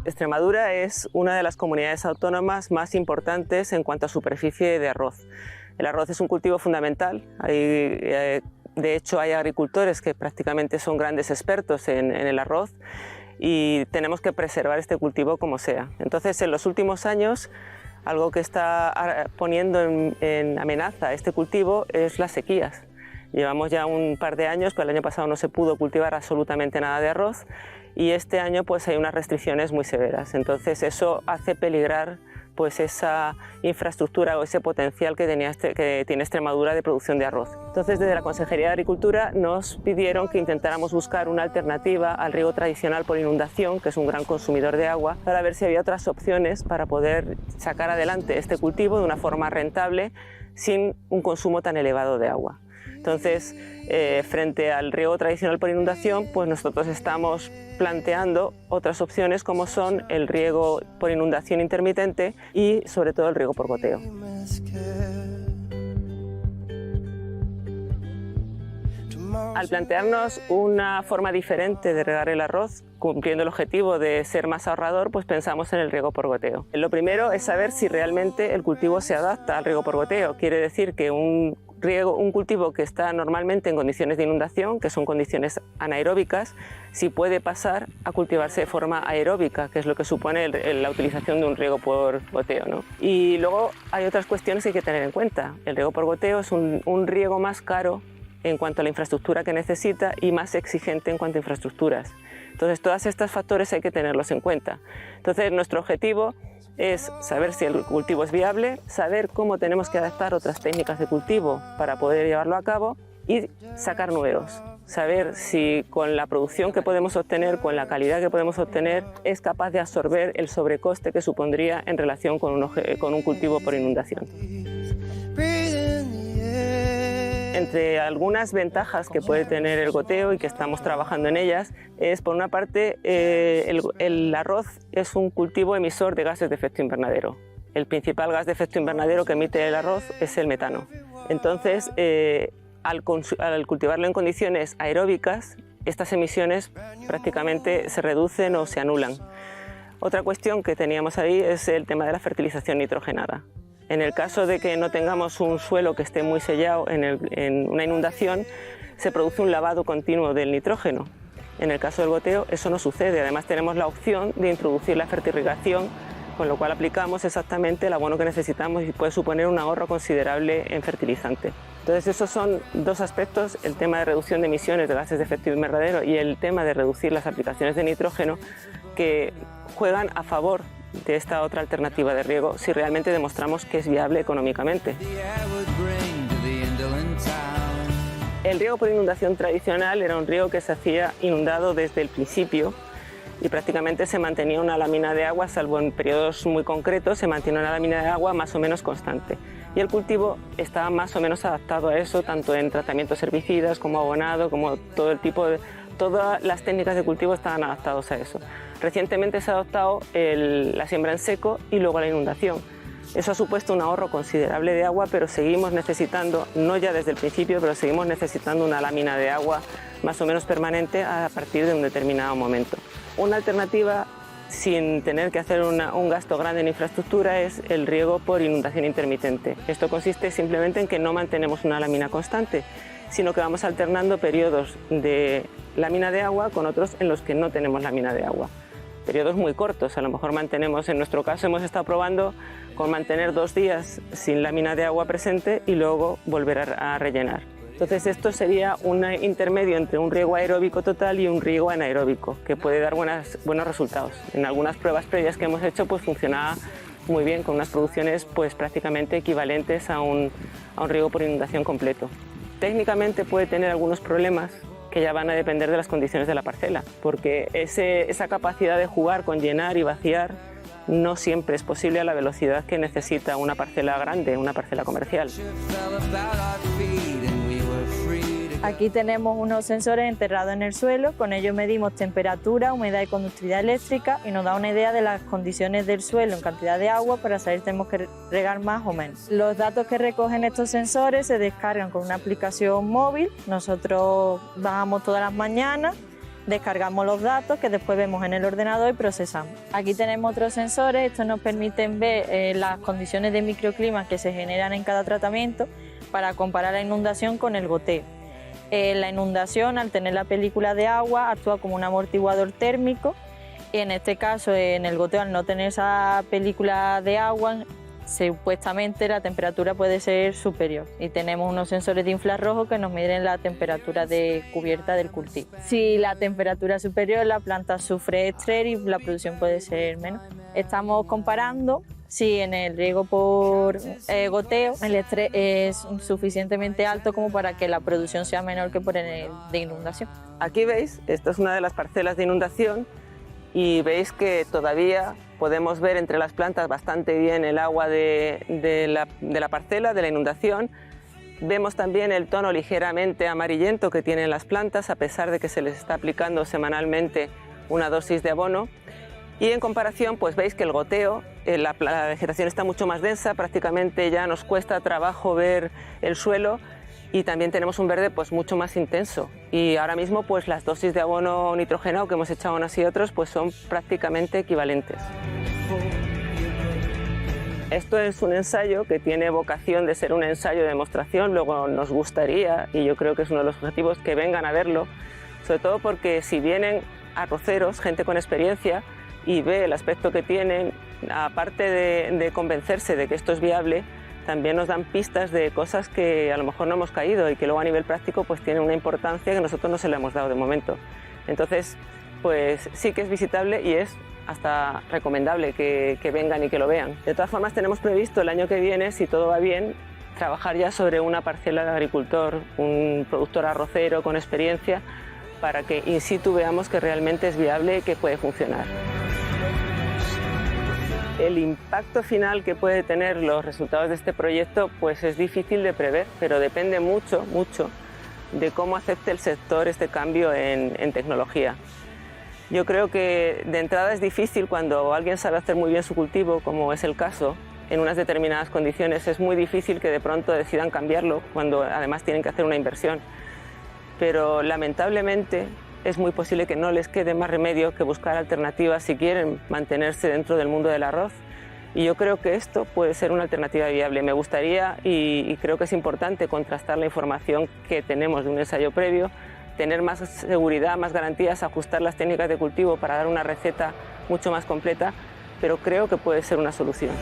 Extremadura es una de las comunidades autónomas más importantes en cuanto a superficie de arroz. El arroz es un cultivo fundamental. De hecho, hay agricultores que prácticamente son grandes expertos en el arroz y tenemos que preservar este cultivo como sea. Entonces, en los últimos años, algo que está poniendo en amenaza este cultivo es las sequías. Llevamos ya un par de años, pues el año pasado no se pudo cultivar absolutamente nada de arroz y este año pues hay unas restricciones muy severas. Entonces eso hace peligrar pues esa infraestructura o ese potencial que tiene Extremadura de producción de arroz. Entonces desde la Consejería de Agricultura nos pidieron que intentáramos buscar una alternativa al riego tradicional por inundación, que es un gran consumidor de agua, para ver si había otras opciones para poder sacar adelante este cultivo de una forma rentable sin un consumo tan elevado de agua. Entonces, frente al riego tradicional por inundación, pues nosotros estamos planteando otras opciones como son el riego por inundación intermitente y sobre todo el riego por goteo. Al plantearnos una forma diferente de regar el arroz, cumpliendo el objetivo de ser más ahorrador, pues pensamos en el riego por goteo. Lo primero es saber si realmente el cultivo se adapta al riego por goteo. Quiere decir que un cultivo que está normalmente en condiciones de inundación, que son condiciones anaeróbicas, si puede pasar a cultivarse de forma aeróbica, que es lo que supone la utilización de un riego por goteo, ¿no? Y luego hay otras cuestiones que hay que tener en cuenta. El riego por goteo es un riego más caro en cuanto a la infraestructura que necesita y más exigente en cuanto a infraestructuras. Entonces, todos estos factores hay que tenerlos en cuenta. Entonces, nuestro objetivo es saber si el cultivo es viable, saber cómo tenemos que adaptar otras técnicas de cultivo para poder llevarlo a cabo y sacar números. Saber si con la producción que podemos obtener, con la calidad que podemos obtener, es capaz de absorber el sobrecoste que supondría en relación con un cultivo por inundación. Entre algunas ventajas que puede tener el goteo y que estamos trabajando en ellas es, por una parte, el arroz es un cultivo emisor de gases de efecto invernadero. El principal gas de efecto invernadero que emite el arroz es el metano. Entonces, al cultivarlo en condiciones aeróbicas, estas emisiones prácticamente se reducen o se anulan. Otra cuestión que teníamos ahí es el tema de la fertilización nitrogenada. En el caso de que no tengamos un suelo que esté muy sellado en una inundación, se produce un lavado continuo del nitrógeno. En el caso del goteo eso no sucede, además tenemos la opción de introducir la fertirrigación, con lo cual aplicamos exactamente el abono que necesitamos y puede suponer un ahorro considerable en fertilizante. Entonces esos son dos aspectos, el tema de reducción de emisiones de gases de efecto invernadero y el tema de reducir las aplicaciones de nitrógeno, que juegan a favor de esta otra alternativa de riego si realmente demostramos que es viable económicamente. El riego por inundación tradicional era un riego que se hacía inundado desde el principio y prácticamente se mantenía una lámina de agua, salvo en periodos muy concretos, se mantiene una lámina de agua más o menos constante. Y el cultivo estaba más o menos adaptado a eso, tanto en tratamientos herbicidas como abonado, como todas las técnicas de cultivo estaban adaptados a eso. Recientemente se ha adoptado la siembra en seco y luego la inundación. Eso ha supuesto un ahorro considerable de agua, pero seguimos necesitando, no ya desde el principio, pero seguimos necesitando una lámina de agua más o menos permanente a partir de un determinado momento. Una alternativa sin tener que hacer un gasto grande en infraestructura es el riego por inundación intermitente. Esto consiste simplemente en que no mantenemos una lámina constante, sino que vamos alternando periodos de lámina de agua con otros en los que no tenemos lámina de agua. Periodos muy cortos, a lo mejor mantenemos, en nuestro caso hemos estado probando con mantener 2 días sin lámina de agua presente y luego volver a rellenar. Entonces esto sería un intermedio entre un riego aeróbico total y un riego anaeróbico, que puede dar buenos resultados. En algunas pruebas previas que hemos hecho pues funcionaba muy bien, con unas producciones pues prácticamente equivalentes a un riego por inundación completo. Técnicamente puede tener algunos problemas que ya van a depender de las condiciones de la parcela, porque esa capacidad de jugar con llenar y vaciar no siempre es posible a la velocidad que necesita una parcela grande, una parcela comercial. Aquí tenemos unos sensores enterrados en el suelo, con ellos medimos temperatura, humedad y conductividad eléctrica y nos da una idea de las condiciones del suelo en cantidad de agua para saber si tenemos que regar más o menos. Los datos que recogen estos sensores se descargan con una aplicación móvil, nosotros bajamos todas las mañanas descargamos los datos que después vemos en el ordenador y procesamos. Aquí tenemos otros sensores, estos nos permiten ver las condiciones de microclima que se generan en cada tratamiento para comparar la inundación con el goteo. La inundación, al tener la película de agua, actúa como un amortiguador térmico y en este caso, en el goteo, al no tener esa película de agua, supuestamente la temperatura puede ser superior y tenemos unos sensores de infrarrojo que nos miden la temperatura de cubierta del cultivo. Si la temperatura es superior, la planta sufre estrés y la producción puede ser menor. Estamos comparando si en el riego por goteo el estrés es suficientemente alto como para que la producción sea menor que por el de inundación. Aquí veis, esta es una de las parcelas de inundación y veis que todavía podemos ver entre las plantas bastante bien el agua de la parcela, de la inundación. Vemos también el tono ligeramente amarillento que tienen las plantas a pesar de que se les está aplicando semanalmente una dosis de abono. Y en comparación, pues veis que el goteo, la vegetación está mucho más densa, prácticamente ya nos cuesta trabajo ver el suelo y también tenemos un verde pues mucho más intenso. Y ahora mismo pues las dosis de abono nitrogenado que hemos echado unos y otros pues son prácticamente equivalentes. Esto es un ensayo que tiene vocación de ser un ensayo de demostración, luego nos gustaría, y yo creo que es uno de los objetivos, que vengan a verlo, sobre todo porque si vienen arroceros, gente con experiencia, y ve el aspecto que tienen, aparte de convencerse de que esto es viable, también nos dan pistas de cosas que a lo mejor no hemos caído y que luego a nivel práctico pues tienen una importancia que nosotros no se le hemos dado de momento. Entonces, pues sí que es visitable y es hasta recomendable que vengan y que lo vean. De todas formas, tenemos previsto el año que viene, si todo va bien, trabajar ya sobre una parcela de agricultor, un productor arrocero con experiencia, para que in situ veamos que realmente es viable y que puede funcionar. El impacto final que puede tener los resultados de este proyecto pues es difícil de prever, pero depende mucho de cómo acepte el sector este cambio en tecnología. Yo creo que de entrada es difícil cuando alguien sabe hacer muy bien su cultivo, como es el caso, en unas determinadas condiciones, es muy difícil que de pronto decidan cambiarlo cuando además tienen que hacer una inversión. Pero lamentablemente es muy posible que no les quede más remedio que buscar alternativas si quieren mantenerse dentro del mundo del arroz. Y yo creo que esto puede ser una alternativa viable. Me gustaría y creo que es importante contrastar la información que tenemos de un ensayo previo, tener más seguridad, más garantías, ajustar las técnicas de cultivo para dar una receta mucho más completa, pero creo que puede ser una solución.